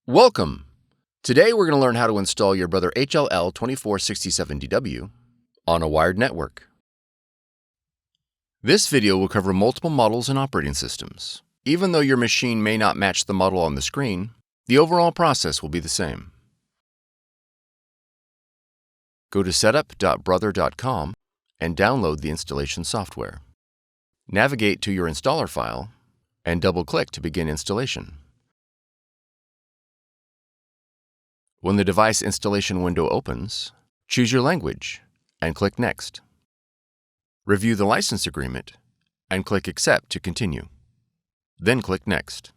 Welcome! Today we're going to learn how to install your Brother HL-L2467DW on a wired network. This video will cover multiple models and operating systems. Even though your machine may not match the model on the screen, the overall process will be the same. Go to setup.brother.com and download the installation software. Navigate to your installer file and double-click to begin installation. When the device installation window opens, choose your language and click Next. Review the license agreement and click Accept to continue. Then click Next.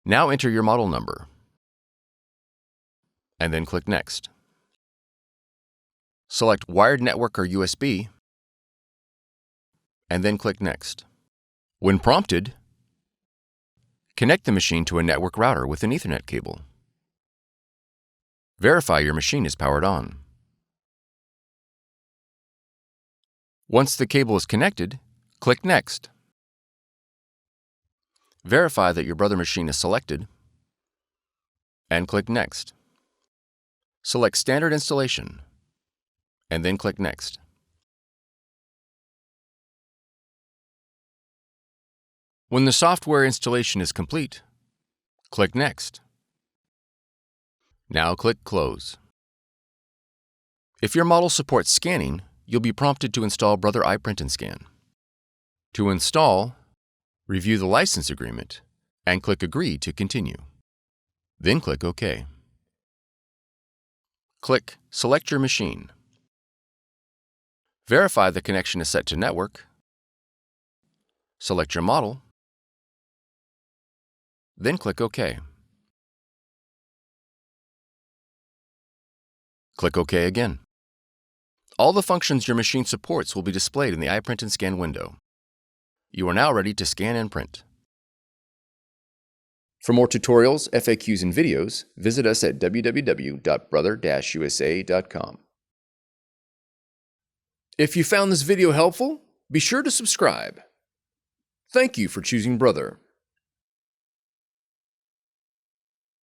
Now enter your model number and then click Next. Select Wired Network or USB and then click Next. When prompted, connect the machine to a network router with an Ethernet cable. Verify your machine is powered on. Once the cable is connected, click Next. Verify that your Brother machine is selected and click Next. Select Standard Installation and then click Next. When the software installation is complete, click Next. Now click Close. If your model supports scanning, you'll be prompted to install Brother iPrint&Scan. To install, review the license agreement and click Agree to continue. Then click OK. Click Select your machine. Verify the connection is set to network. Select your model. Then click OK. Click OK again. All the functions your machine supports will be displayed in the iPrint&Scan window. You are now ready to scan and print. For more tutorials, FAQs, and videos, visit us at www.brother-usa.com. If you found this video helpful, be sure to subscribe. Thank you for choosing Brother.